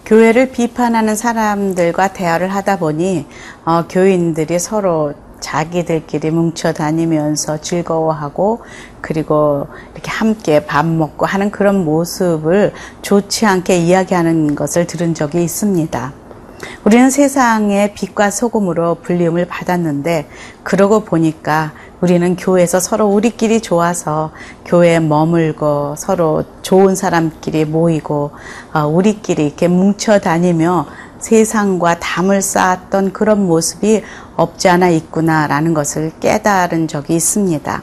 교회를 비판하는 사람들과 대화를 하다 보니 교인들이 서로 자기들끼리 뭉쳐 다니면서 즐거워하고 그리고 이렇게 함께 밥 먹고 하는 그런 모습을 좋지 않게 이야기하는 것을 들은 적이 있습니다. 우리는 세상의 빛과 소금으로 불림을 받았는데 그러고 보니까 우리는 교회에서 서로 우리끼리 좋아서 교회에 머물고 서로 좋은 사람끼리 모이고 우리끼리 이렇게 뭉쳐 다니며 세상과 담을 쌓았던 그런 모습이 없지 않아 있구나라는 것을 깨달은 적이 있습니다.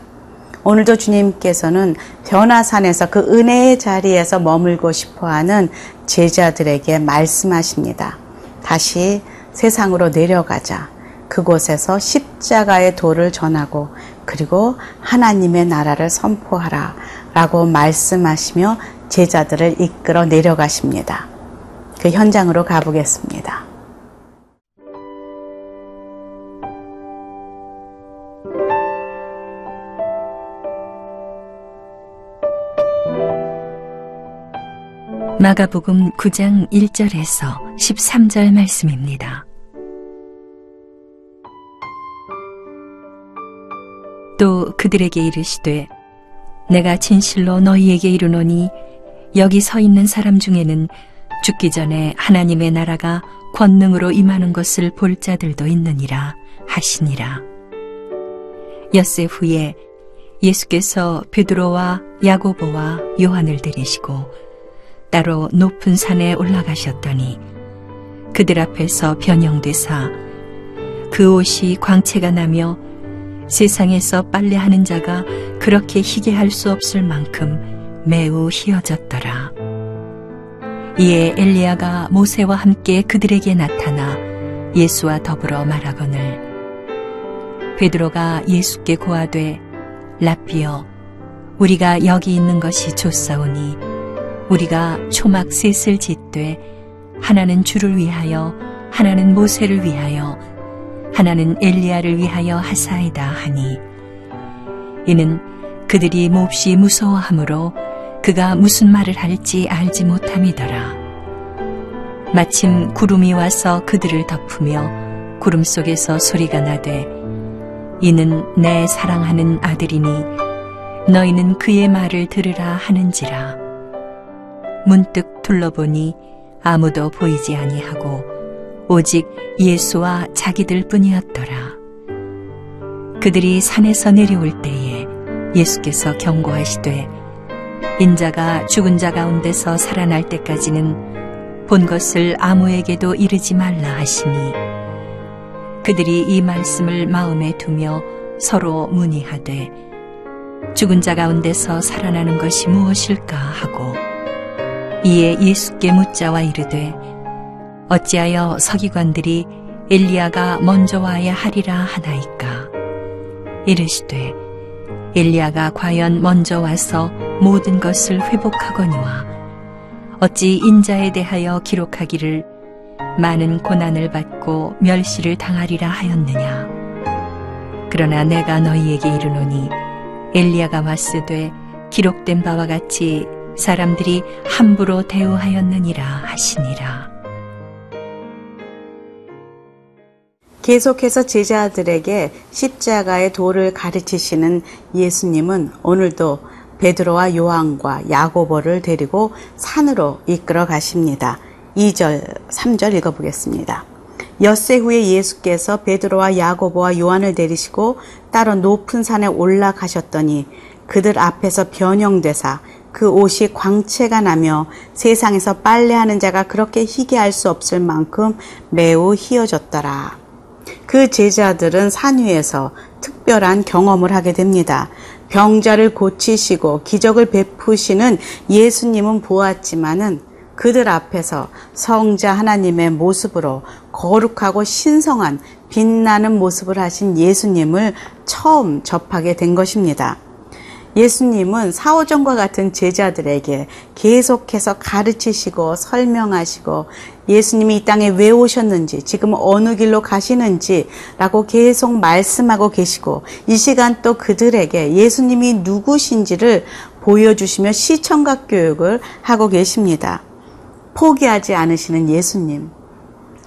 오늘도 주님께서는 변화산에서 그 은혜의 자리에서 머물고 싶어하는 제자들에게 말씀하십니다. 다시 세상으로 내려가자. 그곳에서 십자가의 도를 전하고 그리고 하나님의 나라를 선포하라 라고 말씀하시며 제자들을 이끌어 내려가십니다. 그 현장으로 가보겠습니다. 마가복음 9장 1절에서 13절 말씀입니다. 또 그들에게 이르시되 내가 진실로 너희에게 이르노니 여기 서 있는 사람 중에는 죽기 전에 하나님의 나라가 권능으로 임하는 것을 볼 자들도 있느니라 하시니라. 엿새 후에 예수께서 베드로와 야고보와 요한을 데리시고 따로 높은 산에 올라가셨더니 그들 앞에서 변형되사 그 옷이 광채가 나며 세상에서 빨래하는 자가 그렇게 희게 할 수 없을 만큼 매우 희어졌더라. 이에 엘리야가 모세와 함께 그들에게 나타나 예수와 더불어 말하거늘 베드로가 예수께 고하되 랍비여 우리가 여기 있는 것이 좋사오니 우리가 초막 셋을 짓되 하나는 주를 위하여 하나는 모세를 위하여 하나는 엘리야를 위하여 하사이다 하니 이는 그들이 몹시 무서워하므로 그가 무슨 말을 할지 알지 못함이더라. 마침 구름이 와서 그들을 덮으며 구름 속에서 소리가 나되 이는 내 사랑하는 아들이니 너희는 그의 말을 들으라 하는지라. 문득 둘러보니 아무도 보이지 아니하고 오직 예수와 자기들 뿐이었더라. 그들이 산에서 내려올 때에 예수께서 경고하시되 인자가 죽은 자 가운데서 살아날 때까지는 본 것을 아무에게도 이르지 말라 하시니 그들이 이 말씀을 마음에 두며 서로 문의하되 죽은 자 가운데서 살아나는 것이 무엇일까 하고 이에 예수께 묻자와 이르되 어찌하여 서기관들이 엘리야가 먼저 와야 하리라 하나이까. 이르시되 엘리야가 과연 먼저 와서 모든 것을 회복하거니와 어찌 인자에 대하여 기록하기를 많은 고난을 받고 멸시를 당하리라 하였느냐. 그러나 내가 너희에게 이르노니 엘리야가 왔으되 기록된 바와 같이 사람들이 함부로 대우하였느니라 하시니라. 계속해서 제자들에게 십자가의 도를 가르치시는 예수님은 오늘도 베드로와 요한과 야고보를 데리고 산으로 이끌어 가십니다. 2절, 3절 읽어보겠습니다. 엿새 후에 예수께서 베드로와 야고보와 요한을 데리시고 따로 높은 산에 올라가셨더니 그들 앞에서 변형되사 그 옷이 광채가 나며 세상에서 빨래하는 자가 그렇게 희게 할 수 없을 만큼 매우 희어졌더라. 그 제자들은 산 위에서 특별한 경험을 하게 됩니다. 병자를 고치시고 기적을 베푸시는 예수님은 보았지만은 그들 앞에서 성자 하나님의 모습으로 거룩하고 신성한 빛나는 모습을 하신 예수님을 처음 접하게 된 것입니다. 예수님은 사오정과 같은 제자들에게 계속해서 가르치시고 설명하시고 예수님이 이 땅에 왜 오셨는지, 지금 어느 길로 가시는지 라고 계속 말씀하고 계시고, 이 시간 또 그들에게 예수님이 누구신지를 보여주시며 시청각 교육을 하고 계십니다. 포기하지 않으시는 예수님,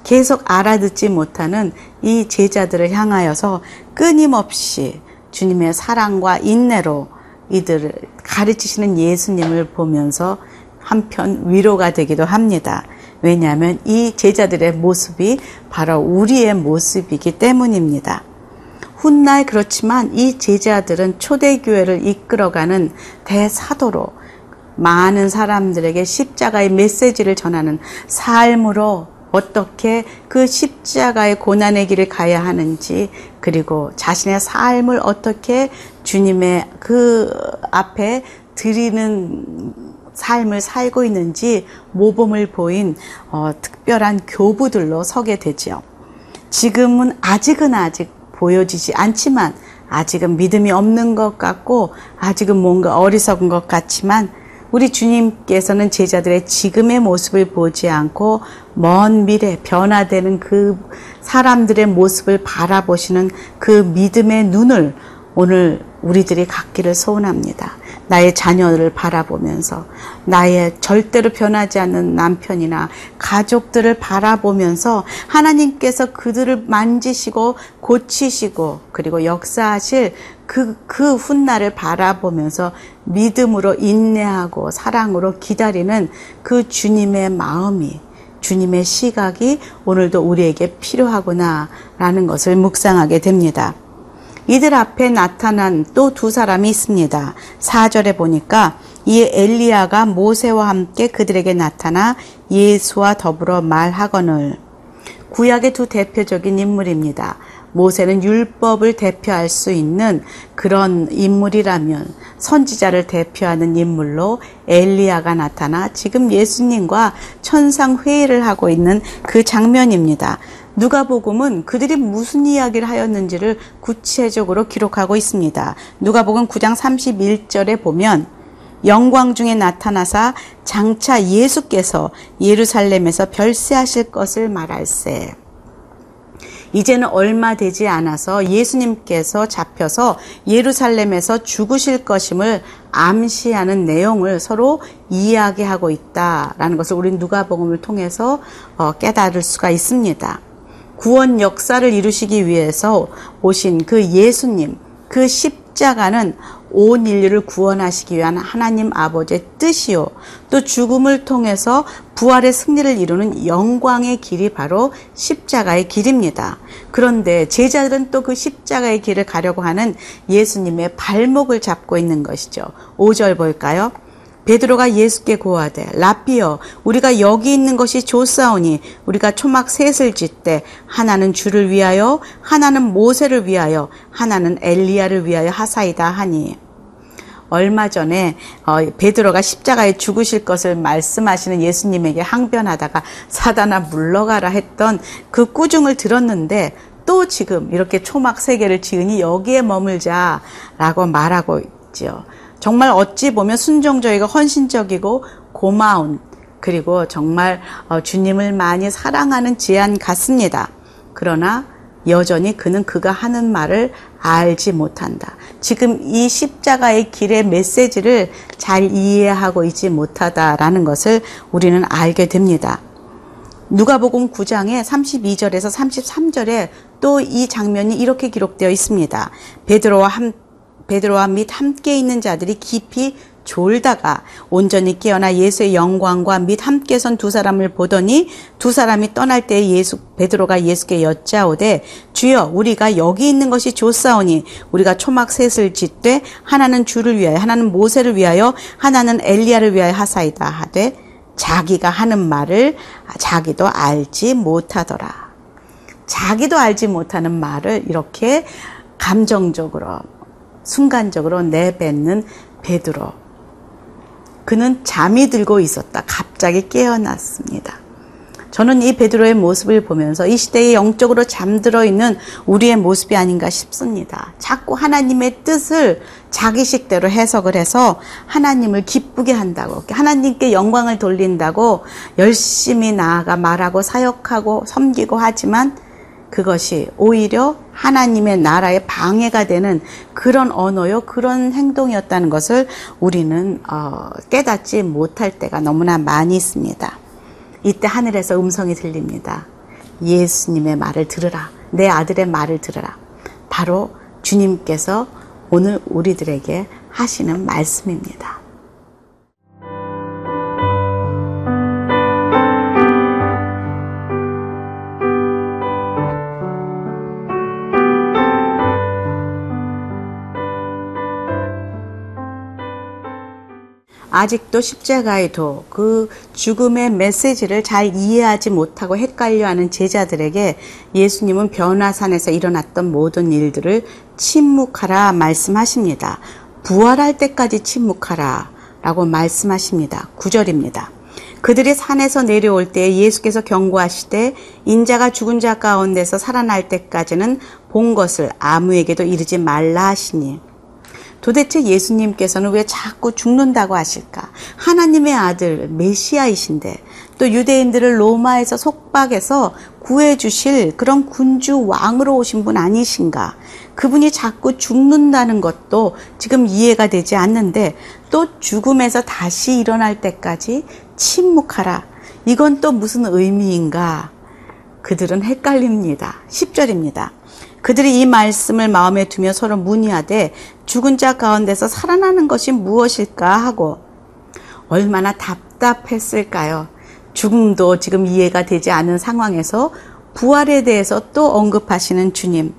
계속 알아듣지 못하는 이 제자들을 향하여서 끊임없이 주님의 사랑과 인내로 이들을 가르치시는 예수님을 보면서 한편 위로가 되기도 합니다. 왜냐하면 이 제자들의 모습이 바로 우리의 모습이기 때문입니다. 훗날 그렇지만 이 제자들은 초대교회를 이끌어가는 대사도로 많은 사람들에게 십자가의 메시지를 전하는 삶으로 어떻게 그 십자가의 고난의 길을 가야 하는지, 그리고 자신의 삶을 어떻게 주님의 그 앞에 드리는 삶을 살고 있는지 모범을 보인 특별한 교부들로 서게 되죠. 지금은 아직 보여지지 않지만, 아직은 믿음이 없는 것 같고, 아직은 뭔가 어리석은 것 같지만, 우리 주님께서는 제자들의 지금의 모습을 보지 않고 먼 미래 변화되는 그 사람들의 모습을 바라보시는 그 믿음의 눈을 오늘 우리들이 갖기를 소원합니다. 나의 자녀를 바라보면서, 나의 절대로 변하지 않는 남편이나 가족들을 바라보면서 하나님께서 그들을 만지시고 고치시고 그리고 역사하실 그 훗날을 바라보면서 믿음으로 인내하고 사랑으로 기다리는 그 주님의 마음이, 주님의 시각이 오늘도 우리에게 필요하구나라는 것을 묵상하게 됩니다. 이들 앞에 나타난 또 두 사람이 있습니다. 4절에 보니까 이에 엘리야가 모세와 함께 그들에게 나타나 예수와 더불어 말하거늘. 구약의 두 대표적인 인물입니다. 모세는 율법을 대표할 수 있는 그런 인물이라면 선지자를 대표하는 인물로 엘리야가 나타나 지금 예수님과 천상회의를 하고 있는 그 장면입니다. 누가복음은 그들이 무슨 이야기를 하였는지를 구체적으로 기록하고 있습니다. 누가복음 9장 31절에 보면 영광 중에 나타나사 장차 예수께서 예루살렘에서 별세하실 것을 말할세. 이제는 얼마 되지 않아서 예수님께서 잡혀서 예루살렘에서 죽으실 것임을 암시하는 내용을 서로 이야기하고 있다라는 것을 우리 누가복음을 통해서 깨달을 수가 있습니다. 구원 역사를 이루시기 위해서 오신 그 예수님, 그 십자가는 온 인류를 구원하시기 위한 하나님 아버지의 뜻이요, 또 죽음을 통해서 부활의 승리를 이루는 영광의 길이 바로 십자가의 길입니다. 그런데 제자들은 또 그 십자가의 길을 가려고 하는 예수님의 발목을 잡고 있는 것이죠. 5절 볼까요? 베드로가 예수께 고하되 라삐여, 우리가 여기 있는 것이 좋사오니 우리가 초막 셋을 짓되 하나는 주를 위하여, 하나는 모세를 위하여, 하나는 엘리야를 위하여 하사이다 하니. 얼마 전에 베드로가 십자가에 죽으실 것을 말씀하시는 예수님에게 항변하다가 사단아 물러가라 했던 그 꾸중을 들었는데, 또 지금 이렇게 초막 3개를 지으니 여기에 머물자라고 말하고 있죠. 정말 어찌 보면 순종적이고 헌신적이고 고마운, 그리고 정말 주님을 많이 사랑하는 제안 같습니다. 그러나 여전히 그는 그가 하는 말을 알지 못한다. 지금 이 십자가의 길의 메시지를 잘 이해하고 있지 못하다라는 것을 우리는 알게 됩니다. 누가복음 9장의 32절에서 33절에 또 이 장면이 이렇게 기록되어 있습니다. 베드로와 및 함께 있는 자들이 깊이 졸다가 온전히 깨어나 예수의 영광과 및 함께 선 두 사람을 보더니 두 사람이 떠날 때에 베드로가 예수께 여짜오되 주여, 우리가 여기 있는 것이 좋사오니 우리가 초막 셋을 짓되 하나는 주를 위하여, 하나는 모세를 위하여, 하나는 엘리야를 위하여 하사이다 하되 자기가 하는 말을 자기도 알지 못하더라. 자기도 알지 못하는 말을 이렇게 감정적으로 순간적으로 내뱉는 베드로. 그는 잠이 들고 있었다. 갑자기 깨어났습니다. 저는 이 베드로의 모습을 보면서 이 시대에 영적으로 잠들어 있는 우리의 모습이 아닌가 싶습니다. 자꾸 하나님의 뜻을 자기식대로 해석을 해서 하나님을 기쁘게 한다고, 하나님께 영광을 돌린다고 열심히 나아가 말하고 사역하고 섬기고 하지만 그것이 오히려 하나님의 나라에 방해가 되는 그런 언어요, 그런 행동이었다는 것을 우리는 깨닫지 못할 때가 너무나 많이 있습니다. 이때 하늘에서 음성이 들립니다. 예수님의 말을 들으라. 내 아들의 말을 들으라. 바로 주님께서 오늘 우리들에게 하시는 말씀입니다. 아직도 십자가의 도, 그 죽음의 메시지를 잘 이해하지 못하고 헷갈려하는 제자들에게 예수님은 변화산에서 일어났던 모든 일들을 침묵하라 말씀하십니다. 부활할 때까지 침묵하라 라고 말씀하십니다. 9절입니다. 그들이 산에서 내려올 때 예수께서 경고하시되 인자가 죽은 자 가운데서 살아날 때까지는 본 것을 아무에게도 이르지 말라 하시니, 도대체 예수님께서는 왜 자꾸 죽는다고 하실까? 하나님의 아들 메시아이신데, 또 유대인들을 로마에서 속박해서 구해주실 그런 군주 왕으로 오신 분 아니신가? 그분이 자꾸 죽는다는 것도 지금 이해가 되지 않는데 또 죽음에서 다시 일어날 때까지 침묵하라. 이건 또 무슨 의미인가? 그들은 헷갈립니다. 10절입니다. 그들이 이 말씀을 마음에 두며 서로 문의하되 죽은 자 가운데서 살아나는 것이 무엇일까 하고, 얼마나 답답했을까요? 죽음도 지금 이해가 되지 않은 상황에서 부활에 대해서 또 언급하시는 주님.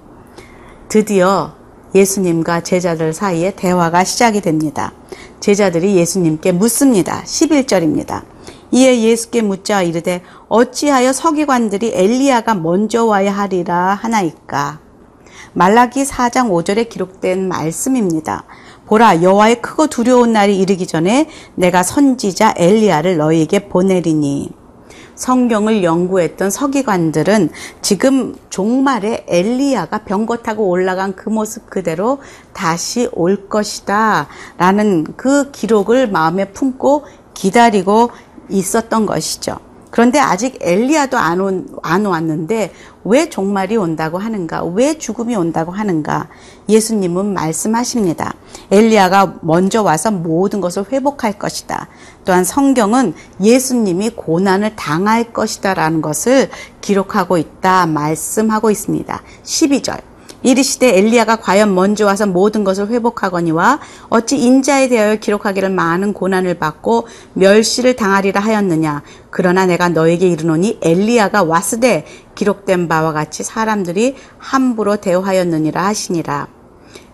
드디어 예수님과 제자들 사이에 대화가 시작이 됩니다. 제자들이 예수님께 묻습니다. 11절입니다. 이에 예수께 묻자 이르되 어찌하여 서기관들이 엘리야가 먼저 와야 하리라 하나이까? 말라기 4장 5절에 기록된 말씀입니다. 보라, 여호와의 크고 두려운 날이 이르기 전에 내가 선지자 엘리야를 너희에게 보내리니. 성경을 연구했던 서기관들은 지금 종말에 엘리야가 병거 타고 올라간 그 모습 그대로 다시 올 것이다 라는 그 기록을 마음에 품고 기다리고 있었던 것이죠. 그런데 아직 엘리야도 안 왔는데 왜 종말이 온다고 하는가? 왜 죽음이 온다고 하는가? 예수님은 말씀하십니다. 엘리야가 먼저 와서 모든 것을 회복할 것이다. 또한 성경은 예수님이 고난을 당할 것이다 라는 것을 기록하고 있다 말씀하고 있습니다. 12절. 이르시되 엘리야가 과연 먼저 와서 모든 것을 회복하거니와 어찌 인자에 대하여 기록하기를 많은 고난을 받고 멸시를 당하리라 하였느냐. 그러나 내가 너에게 이르노니 엘리야가 왔으되 기록된 바와 같이 사람들이 함부로 대우하였느니라 하시니라.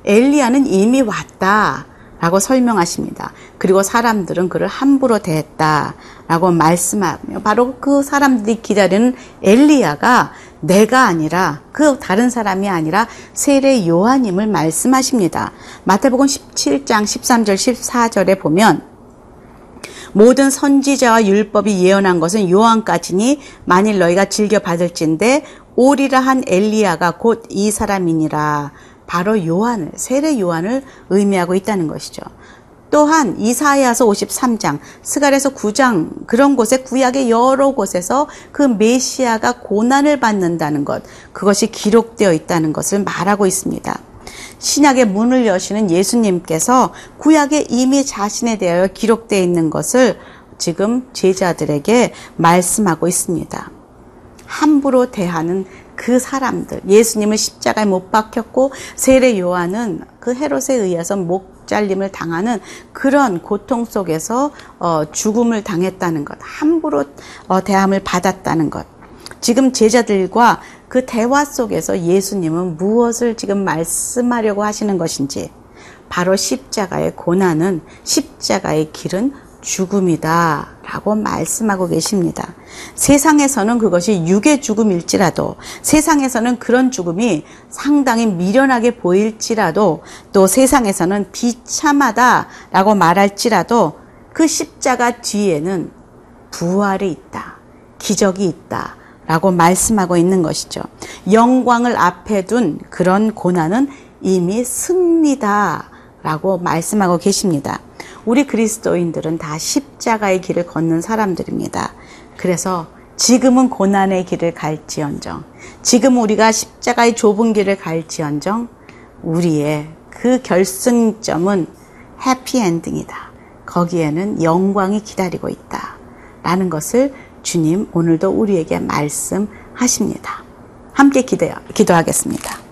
엘리야는 이미 왔다 라고 설명하십니다. 그리고 사람들은 그를 함부로 대했다 라고 말씀하며, 바로 그 사람들이 기다리는 엘리야가 내가 아니라, 그 다른 사람이 아니라 세례 요한임을 말씀하십니다. 마태복음 17장 13절 14절에 보면 모든 선지자와 율법이 예언한 것은 요한까지니 만일 너희가 즐겨 받을진대 오리라 한 엘리야가 곧 이 사람이니라. 바로 요한을, 세례 요한을 의미하고 있다는 것이죠. 또한 이사야서 53장, 스가랴서 9장, 그런 곳에 구약의 여러 곳에서 그 메시아가 고난을 받는다는 것, 그것이 기록되어 있다는 것을 말하고 있습니다. 신약의 문을 여시는 예수님께서 구약에 이미 자신에 대하여 기록되어 있는 것을 지금 제자들에게 말씀하고 있습니다. 함부로 대하는 그 사람들, 예수님을 십자가에 못 박혔고 세례 요한은 그 헤롯에 의해서 목 잘림을 당하는 그런 고통 속에서 죽음을 당했다는 것, 함부로 대함을 받았다는 것. 지금 제자들과 그 대화 속에서 예수님은 무엇을 지금 말씀하려고 하시는 것인지, 바로 십자가의 고난은, 십자가의 길은 죽음이다 라고 말씀하고 계십니다. 세상에서는 그것이 육의 죽음일지라도, 세상에서는 그런 죽음이 상당히 미련하게 보일지라도, 또 세상에서는 비참하다 라고 말할지라도 그 십자가 뒤에는 부활이 있다, 기적이 있다 라고 말씀하고 있는 것이죠. 영광을 앞에 둔 그런 고난은 이미 승리다 라고 말씀하고 계십니다. 우리 그리스도인들은 다 십자가의 길을 걷는 사람들입니다. 그래서 지금은 고난의 길을 갈지언정, 지금 우리가 십자가의 좁은 길을 갈지언정, 우리의 그 결승점은 해피엔딩이다. 거기에는 영광이 기다리고 있다 라는 것을 주님 오늘도 우리에게 말씀하십니다. 함께 기도하겠습니다.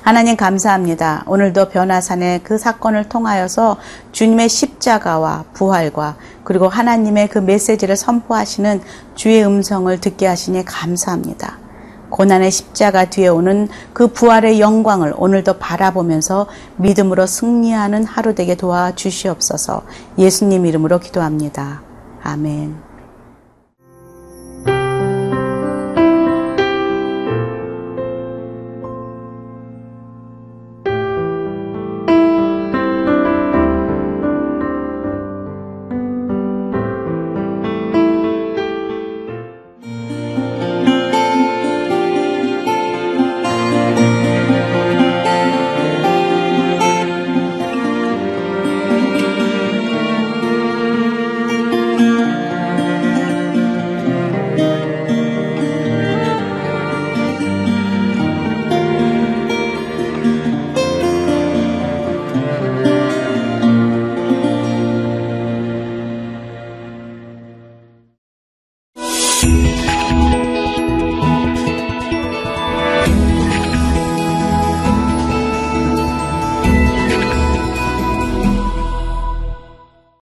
하나님 감사합니다. 오늘도 변화산의 그 사건을 통하여서 주님의 십자가와 부활과 그리고 하나님의 그 메시지를 선포하시는 주의 음성을 듣게 하시니 감사합니다. 고난의 십자가 뒤에 오는 그 부활의 영광을 오늘도 바라보면서 믿음으로 승리하는 하루 되게 도와주시옵소서. 예수님 이름으로 기도합니다. 아멘.